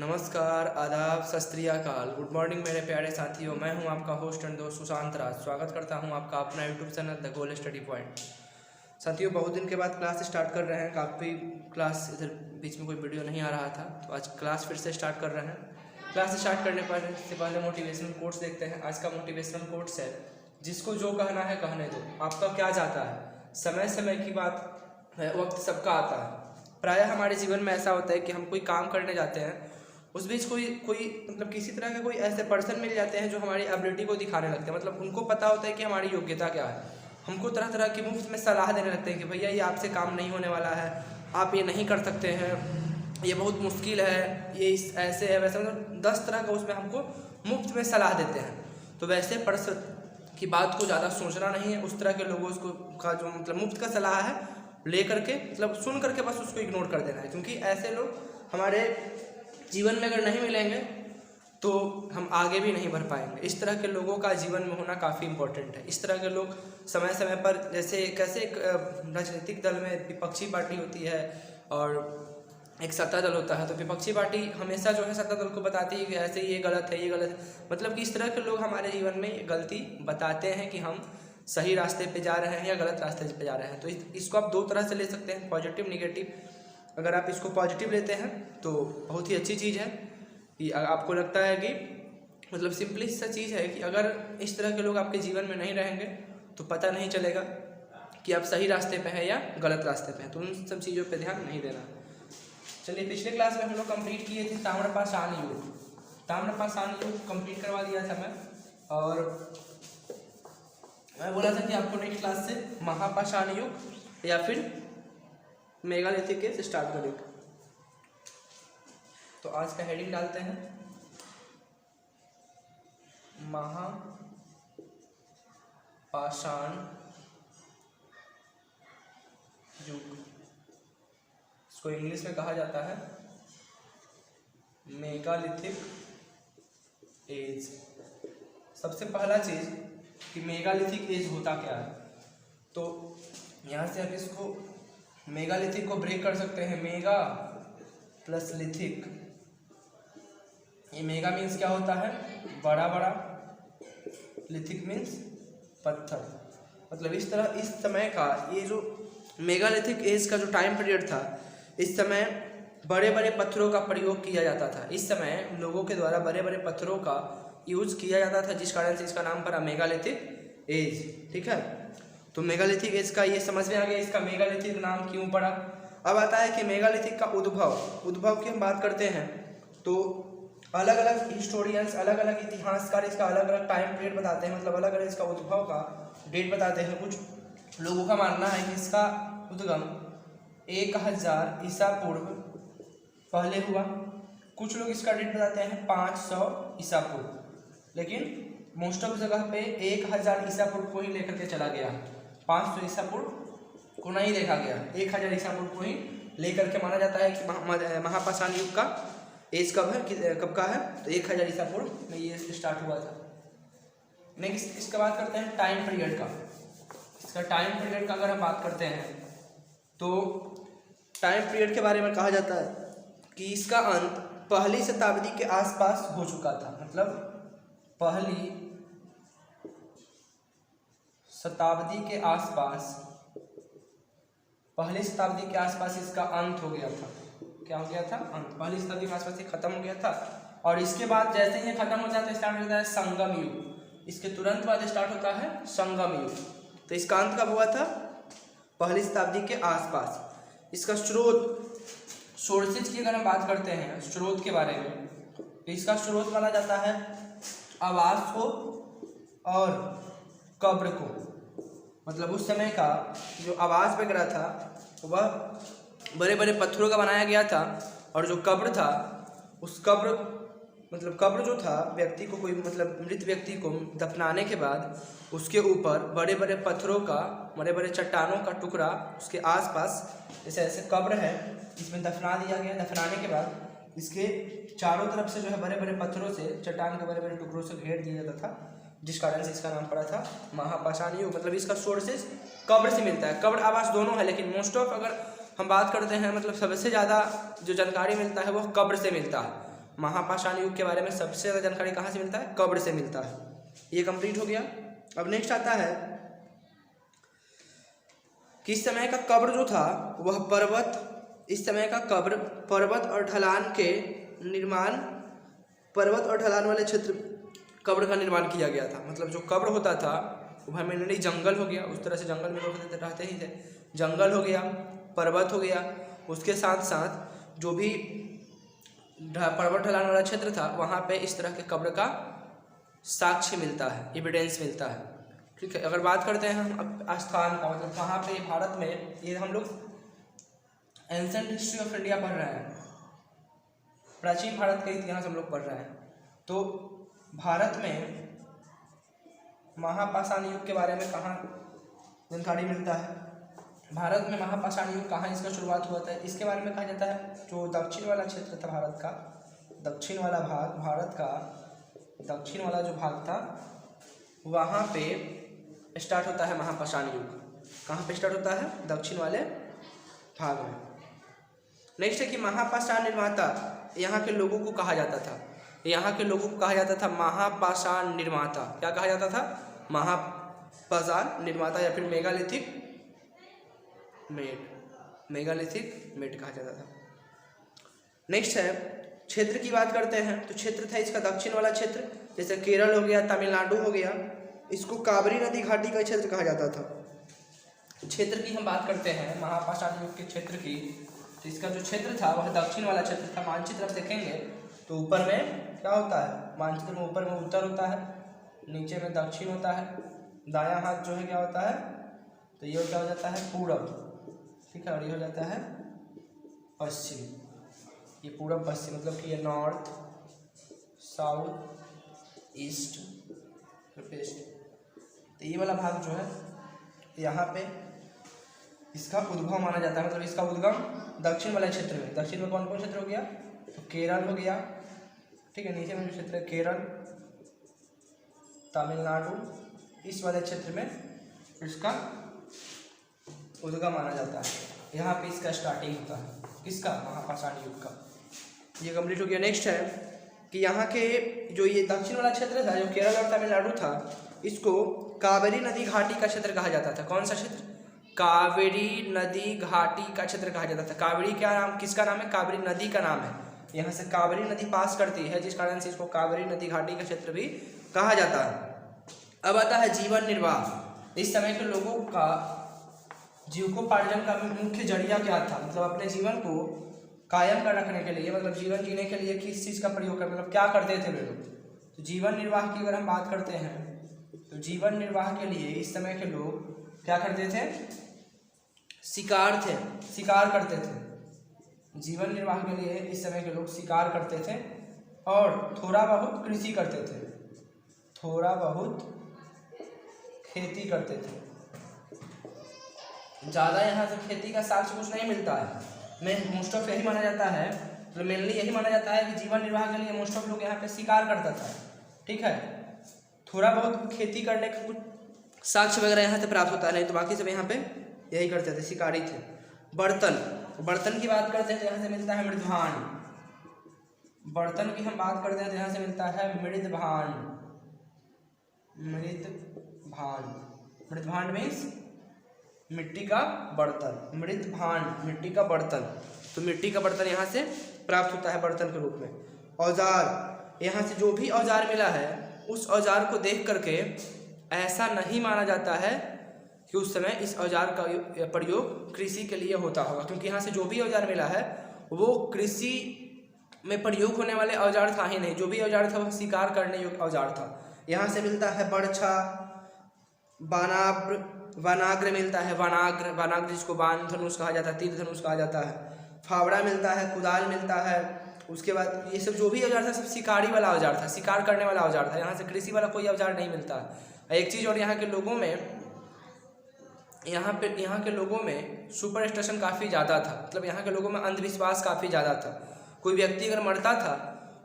नमस्कार, आदाब, सत श्री अकाल, गुड मॉर्निंग मेरे प्यारे साथियों। मैं हूं आपका होस्ट एंड दोस्त सुशांत राज। स्वागत करता हूं आपका अपना YouTube channel the goal study point. साथियों, बहुत दिन के बाद क्लास स्टार्ट कर रहे हैं। काफ़ी क्लास इधर बीच में कोई वीडियो नहीं आ रहा था, तो आज क्लास फिर से स्टार्ट कर रहे हैं। क्लास स्टार्ट करने से पहले मोटिवेशनल कोट्स देखते हैं। आज का मोटिवेशनल कोट्स है, जिसको जो कहना है कहने दो, आपका क्या जाता है, समय समय की बात है, वक्त सबका आता है। प्रायः हमारे जीवन में ऐसा होता है कि हम कोई काम करने जाते हैं, उस बीच कोई मतलब किसी तरह के कोई ऐसे पर्सन मिल जाते हैं जो हमारी एबिलिटी को दिखाने लगते हैं। मतलब उनको पता होता है कि हमारी योग्यता क्या है। हमको तरह तरह की मुफ्त में सलाह देने लगते हैं कि भैया ये आपसे काम नहीं होने वाला है, आप ये नहीं कर सकते हैं, ये बहुत मुश्किल है, ये ऐसे है वैसे, मतलब 10 तरह का उसमें हमको मुफ्त में सलाह देते हैं। तो वैसे पर्सन की बात को ज़्यादा सोचना नहीं है। उस तरह के लोगों का जो मतलब मुफ्त का सलाह है ले करके, मतलब सुन करके बस उसको इग्नोर कर देना है। क्योंकि ऐसे लोग हमारे जीवन में अगर नहीं मिलेंगे तो हम आगे भी नहीं बढ़ पाएंगे। इस तरह के लोगों का जीवन में होना काफ़ी इम्पोर्टेंट है। इस तरह के लोग समय समय पर, जैसे कैसे एक राजनीतिक दल में विपक्षी पार्टी होती है और एक सत्ता दल होता है, तो विपक्षी पार्टी हमेशा जो है सत्ता दल को बताती है कि ऐसे ये गलत है, ये गलत है। मतलब कि इस तरह के लोग हमारे जीवन में गलती बताते हैं कि हम सही रास्ते पे जा रहे हैं या गलत रास्ते पे जा रहे हैं। तो इसको आप दो तरह से ले सकते हैं, पॉजिटिव निगेटिव। अगर आप इसको पॉजिटिव लेते हैं तो बहुत ही अच्छी चीज़ है कि आपको लगता है कि मतलब सिंपली सा चीज़ है कि अगर इस तरह के लोग आपके जीवन में नहीं रहेंगे तो पता नहीं चलेगा कि आप सही रास्ते पे हैं या गलत रास्ते पे हैं। तो उन सब चीज़ों पे ध्यान नहीं देना। चलिए, पिछले क्लास में हम लोग कंप्लीट किए थे ताम्रपाषाण युग। ताम्रपाषाण युग कंप्लीट करवा दिया था मैं, और मैं बोला था कि आपको नेक्स्ट क्लास से महापाषाण युग या फिर मेगालिथिक से स्टार्ट करेंगे। तो आज का हेडिंग डालते हैं महापाषाण युग। इसको इंग्लिश में कहा जाता है मेगालिथिक एज। सबसे पहला चीज कि मेगालिथिक एज होता क्या है, तो यहाँ से आप इसको मेगालिथिक को ब्रेक कर सकते हैं। Mega plus lithic. ये मेगा मीन्स क्या होता है, बड़ा बड़ा, लिथिक मीन्स पत्थर। मतलब इस तरह इस समय का ये जो मेगालिथिक एज का जो टाइम पीरियड था, इस समय बड़े बड़े पत्थरों का प्रयोग किया जाता था। इस समय लोगों के द्वारा बड़े बड़े पत्थरों का यूज किया जाता था, जिस कारण से इसका नाम पड़ा मेगालिथिक एज। ठीक है, तो मेगालिथिक एज का ये समझ में आ गया, इसका मेगालिथिक नाम क्यों पड़ा। अब आता है कि मेगालिथिक का उद्भव की हम बात करते हैं तो अलग अलग हिस्टोरियंस, अलग अलग इतिहासकार इसका अलग अलग टाइम पीरियड बताते हैं, मतलब अलग अलग इसका उद्भव का डेट बताते हैं। कुछ लोगों का मानना है कि इसका उद्गम 1000 ईसा पूर्व पहले हुआ। कुछ लोग इसका डेट बताते हैं 500 ईसा पूर्व, लेकिन मोस्ट ऑफ जगह पे 1000 ईसा पूर्व को ही लेकर के चला गया। 500 ईसा पूर्व को नहीं देखा गया, 1000 ईसा पूर्व को ही लेकर के माना जाता है कि महापाषाण युग का एज कब का है, तो 1000 ईसा पूर्व में ये स्टार्ट हुआ था। नेक्स्ट इसका बात करते हैं टाइम पीरियड का। इसका टाइम पीरियड का अगर हम बात करते हैं तो टाइम पीरियड के बारे में कहा जाता है कि इसका अंत पहली शताब्दी के आसपास हो चुका था। मतलब पहली शताब्दी के आसपास इसका अंत हो गया था। क्या हो गया था? अंत। पहली शताब्दी के आसपास ये खत्म हो गया था, और इसके बाद जैसे ही ये खत्म हो जाता है स्टार्ट हो जाता है संगम युग। इसके तुरंत बाद स्टार्ट होता है संगम युग। तो इसका अंत कब हुआ था? पहली शताब्दी के आसपास। इसका सोर्सेज की अगर हम बात करते हैं, स्रोत के बारे में, तो इसका स्रोत माना जाता है आवास को और कब्र को। मतलब उस समय का जो आवास वगैरह था वह बड़े बड़े पत्थरों का बनाया गया था, और जो कब्र था उस कब्र जो था व्यक्ति को, कोई मतलब मृत व्यक्ति को दफनाने के बाद उसके ऊपर बड़े बड़े पत्थरों का, बड़े बड़े चट्टानों का टुकड़ा उसके आसपास, जैसे ऐसे कब्र है इसमें दफना दिया गया। दफनाने के बाद इसके चारों तरफ से जो है बड़े बड़े पत्थरों से, चट्टान के बड़े बड़े टुकड़ों से घेर दिया जाता था, जिस कारण से इसका नाम पड़ा था महापाषाण युग। मतलब इसका सोर्सेज कब्र से मिलता है। कब्र आवास दोनों है, लेकिन मोस्ट ऑफ अगर हम बात करते हैं मतलब सबसे ज़्यादा जो जानकारी मिलता है वो कब्र से मिलता है। महापाषाण युग के बारे में सबसे ज़्यादा जानकारी कहाँ से मिलता है? कब्र से मिलता है। ये कंप्लीट हो गया। अब नेक्स्ट आता है कि इस समय का कब्र जो था वह इस समय का कब्र पर्वत और ढलान वाले क्षेत्र कब्र का निर्माण किया गया था। मतलब जो कब्र होता था वह मेनली जंगल हो गया, उस तरह से जंगल में लोग रहते ही थे, जंगल हो गया, पर्वत हो गया, उसके साथ साथ जो भी पर्वत ढलान वाला क्षेत्र था वहाँ पे इस तरह के कब्र का साक्ष्य मिलता है, एविडेंस मिलता है। ठीक है, अगर बात करते हैं हम स्थान का, मतलब कहाँ पे भारत में, ये हम लोग एंसेंट हिस्ट्री ऑफ इंडिया पढ़ रहे हैं, प्राचीन भारत का इतिहास हम लोग पढ़ रहे हैं। तो भारत में महापाषाण युग के बारे में कहाँ जानकारी मिलता है? भारत में महापाषाण युग कहाँ इसका शुरुआत हुआ था इसके बारे में कहा जाता है। जो दक्षिण वाला क्षेत्र था भारत का, दक्षिण वाला भाग, भारत का दक्षिण वाला जो भाग था वहाँ पे स्टार्ट होता है महापाषाण युग। कहाँ पे स्टार्ट होता है? दक्षिण वाले भाग में। नेक्स्ट है कि महापाषाण निर्माता यहाँ के लोगों को कहा जाता था, यहाँ के लोगों को कहा जाता था महापाषाण निर्माता। क्या कहा जाता था? महापाषाण निर्माता या फिर मेगालिथिक मेट कहा जाता था। नेक्स्ट है क्षेत्र की बात करते हैं तो क्षेत्र था इसका दक्षिण वाला क्षेत्र, जैसे केरल हो गया, तमिलनाडु हो गया, इसको कावेरी नदी घाटी का क्षेत्र कहा जाता था। क्षेत्र की हम बात करते हैं महापाषाण युग के क्षेत्र की, तो इसका जो क्षेत्र था वह दक्षिण वाला क्षेत्र था। मानचित्र आप देखेंगे तो ऊपर में क्या होता है? मानचित्र में ऊपर में उत्तर होता है, नीचे में दक्षिण होता है, दायां हाथ जो है क्या होता है? तो ये क्या हो जाता है? पूरब। ठीक है, और ये हो जाता है पश्चिम। ये पूरब पश्चिम, मतलब कि ये नॉर्थ, साउथ, ईस्ट, वेस्ट। तो ये वाला भाग जो है यहाँ पे इसका उद्भव माना जाता है, मतलब इसका उद्गम दक्षिण वाले क्षेत्र में। दक्षिण में कौन कौन क्षेत्र हो गया? तो केरल हो गया, ठीक है, नीचे में जो क्षेत्र है केरल, तमिलनाडु, इस वाले क्षेत्र में इसका उद्गम माना जाता है। यहाँ पे इसका स्टार्टिंग होता है, किसका? महापाषाण युग का। ये कंप्लीट हो गया। नेक्स्ट है कि यहाँ के जो ये दक्षिण वाला क्षेत्र था, जो केरल और तमिलनाडु था, इसको कावेरी नदी घाटी का क्षेत्र कहा जाता था। कौन सा क्षेत्र? कावेरी नदी घाटी का क्षेत्र कहा जाता था। कावेरी क्या नाम, किसका नाम है? कावेरी नदी का नाम है। यहाँ से कावेरी नदी पास करती है, जिस कारण से इसको कावेरी नदी घाटी का क्षेत्र भी कहा जाता है। अब आता है जीवन निर्वाह। इस समय के लोगों का जीविकोपार्जन का मुख्य जरिया क्या था? मतलब अपने जीवन को कायम कर रखने के लिए, मतलब जीवन जीने के लिए किस चीज़ का प्रयोग कर, मतलब क्या करते थे वे लोग? तो जीवन निर्वाह की अगर हम बात करते हैं तो जीवन निर्वाह के लिए इस समय के लोग क्या करते थे? शिकार करते थे। जीवन निर्वाह के लिए इस समय के लोग शिकार करते थे और थोड़ा बहुत कृषि करते थे, थोड़ा बहुत खेती करते थे। ज़्यादा यहाँ से खेती का साक्ष्य कुछ नहीं मिलता है। मैं मोस्ट ऑफ यही माना जाता है, तो मेनली यही माना जाता है कि जीवन निर्वाह के लिए मोस्ट ऑफ लोग यहाँ पे शिकार करता था। ठीक है, थोड़ा बहुत खेती करने का कुछ साक्ष्य वगैरह यहाँ से प्राप्त होता है, नहीं तो बाकी सब यहाँ पे यही करते थे, शिकारी थे। बर्तन की बात करते हैं तो यहाँ से मिलता है मृदभांड। बर्तन की हम बात करते हैं तो यहाँ से मिलता है मृदभांड। मृदभांड मीन्स मिट्टी का बर्तन, मृदभांड मिट्टी का बर्तन। तो मिट्टी का बर्तन यहाँ से प्राप्त होता है बर्तन के रूप में। औजार, यहाँ से जो भी औजार मिला है उस औजार को देख करके ऐसा नहीं माना जाता है कि उस समय इस औजार का प्रयोग कृषि के लिए होता होगा, क्योंकि यहाँ से जो भी औजार मिला है वो कृषि में प्रयोग होने वाले औजार था ही नहीं। जो भी औजार था वह शिकार करने योग्य औजार था। यहाँ से मिलता है बर्छा, वनाग्र मिलता है, वनाग्र जिसको बाण धनुष कहा जाता है, तीर धनुष कहा जाता है। फावड़ा मिलता है, कुदाल मिलता है। उसके बाद ये सब जो भी औजार था सब शिकारी वाला औजार था, शिकार करने वाला औजार था। यहाँ से कृषि वाला कोई औजार नहीं मिलता। एक चीज़ और, यहाँ के लोगों में सुपर स्टेशन काफ़ी ज़्यादा था, मतलब यहाँ के लोगों में अंधविश्वास काफ़ी ज़्यादा था। कोई व्यक्ति अगर मरता था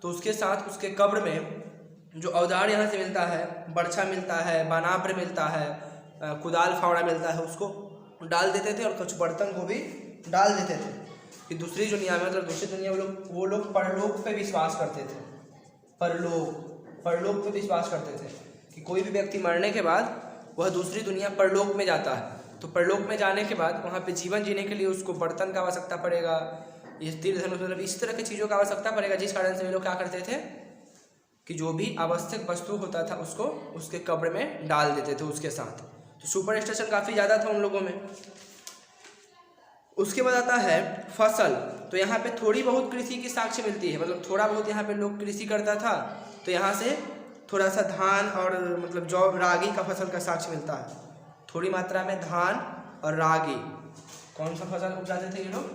तो उसके साथ उसके कब्र में जो औजार यहाँ से मिलता है, बर्छा मिलता है, बानाब्र मिलता है, कुदाल फावड़ा मिलता है, उसको डाल देते थे और कुछ बर्तन को भी डाल देते थे। कि दूसरी दुनिया में, मतलब दूसरी दुनिया वो लोग परलोक पे विश्वास करते थे। परलोक पे विश्वास करते थे कि कोई भी व्यक्ति मरने के बाद वह दूसरी दुनिया परलोक में जाता है। तो परलोक में जाने के बाद वहाँ पे जीवन जीने के लिए उसको बर्तन का आवश्यकता पड़ेगा, ये तीर धनुष, मतलब इस तरह की चीज़ों का आवश्यकता पड़ेगा, जिस कारण से वे लोग क्या करते थे कि जो भी आवश्यक वस्तु होता था उसको उसके कब्र में डाल देते थे उसके साथ। तो सुपर स्टेशन काफ़ी ज़्यादा था उन लोगों में। उसके बाद आता है फसल। तो यहाँ पे थोड़ी बहुत कृषि की साक्ष्य मिलती है, मतलब थोड़ा बहुत यहाँ पे लोग कृषि करता था, तो यहाँ से थोड़ा सा धान और मतलब जौ रागी का फसल का साक्ष्य मिलता है। थोड़ी मात्रा में धान और रागी, कौन सा फसल उपजाते थे ये लोग?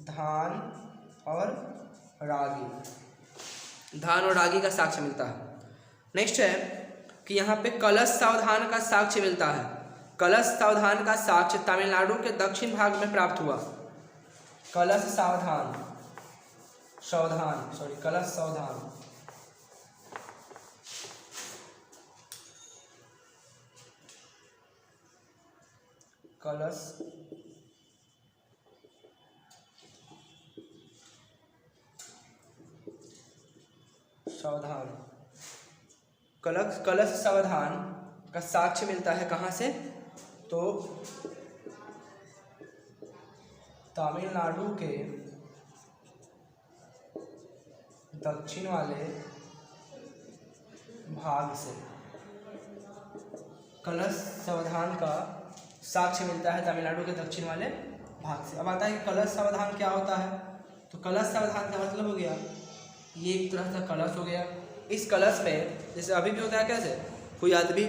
धान और रागी, धान और रागी का साक्ष्य मिलता है। नेक्स्ट है कि यहाँ पे कलश सावधान का साक्ष्य मिलता है। कलश सावधान का साक्ष्य तमिलनाडु के दक्षिण भाग में प्राप्त हुआ। कलश सावधान, कलश सावधान, कलश सावधान, कलश सावधान का साक्ष्य मिलता है कहाँ से? तो तमिलनाडु के दक्षिण वाले भाग से कलश सावधान का साक्ष्य मिलता है तमिलनाडु के दक्षिण वाले भाग से। अब आता है कि कलश सावधान क्या होता है। तो कलश सावधान का मतलब हो गया, ये एक तरह का कलश हो गया। इस कलश में जैसे अभी भी होता है, कैसे कोई आदमी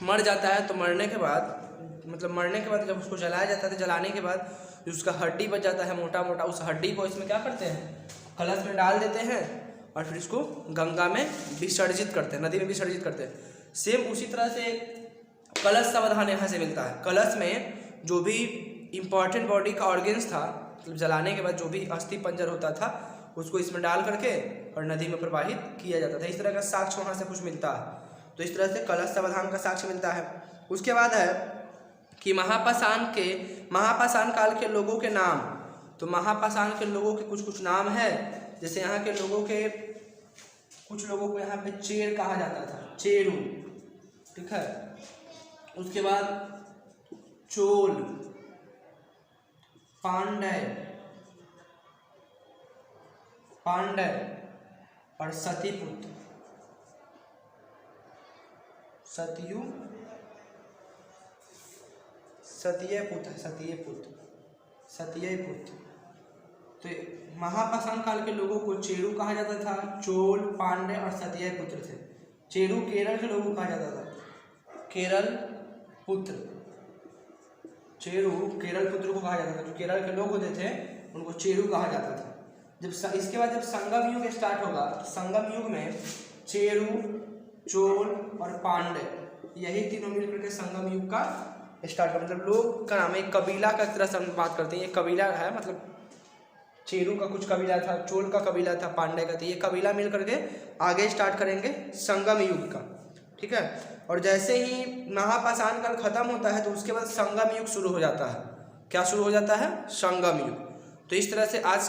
मर जाता है तो मरने के बाद जब उसको जलाया जाता है तो जलाने के बाद जो उसका हड्डी बच जाता है मोटा मोटा, उस हड्डी को इसमें क्या करते हैं, कलश में डाल देते हैं और फिर इसको गंगा में विसर्जित करते हैं, नदी में विसर्जित करते हैं। सेम उसी तरह से कलश सावधान यहाँ से मिलता है। कलश में जो भी इम्पॉर्टेंट बॉडी का ऑर्गेन्स था, मतलब जलाने के बाद जो भी अस्थि पंजर होता था उसको इसमें डाल करके और नदी में प्रवाहित किया जाता था। इस तरह का साक्ष्य वहाँ से कुछ मिलता है। तो इस तरह से कलश सावधान का साक्ष्य मिलता है। उसके बाद है कि महापाषाण काल के लोगों के नाम। तो महापाषाण के लोगों के कुछ नाम है, जैसे यहाँ के लोगों के कुछ लोगों को यहाँ पे चेर कहा जाता था, चेरू, ठीक है। उसके बाद चोल, पांड्य और सतीपुत्र, सत्यपुत्र। तो महापाषाण काल के लोगों को चेरू कहा जाता था, चोल, पांड्य और सत्यपुत्र थे। चेरू केरल के लोगों को कहा जाता था, केरल पुत्र को कहा जाता था। जो केरल के लोग होते थे उनको चेरू कहा जाता था। इसके बाद जब संगम युग स्टार्ट होगा तो संगम युग में चेरू, चोल और पांड्य, यही तीनों मिलकर के संगम युग का स्टार्ट का, मतलब लोग का नाम है, एक कबीला का तरह से हम बात करते हैं। ये कबीला है, मतलब चेरू का कुछ कबीला था, चोल का कबीला था, पांड्य का था। ये कबीला मिल करके आगे स्टार्ट करेंगे संगम युग का, ठीक है। और जैसे ही महापाषाण काल खत्म होता है तो उसके बाद संगम युग शुरू हो जाता है। क्या शुरू हो जाता है? संगम युग। तो इस तरह से आज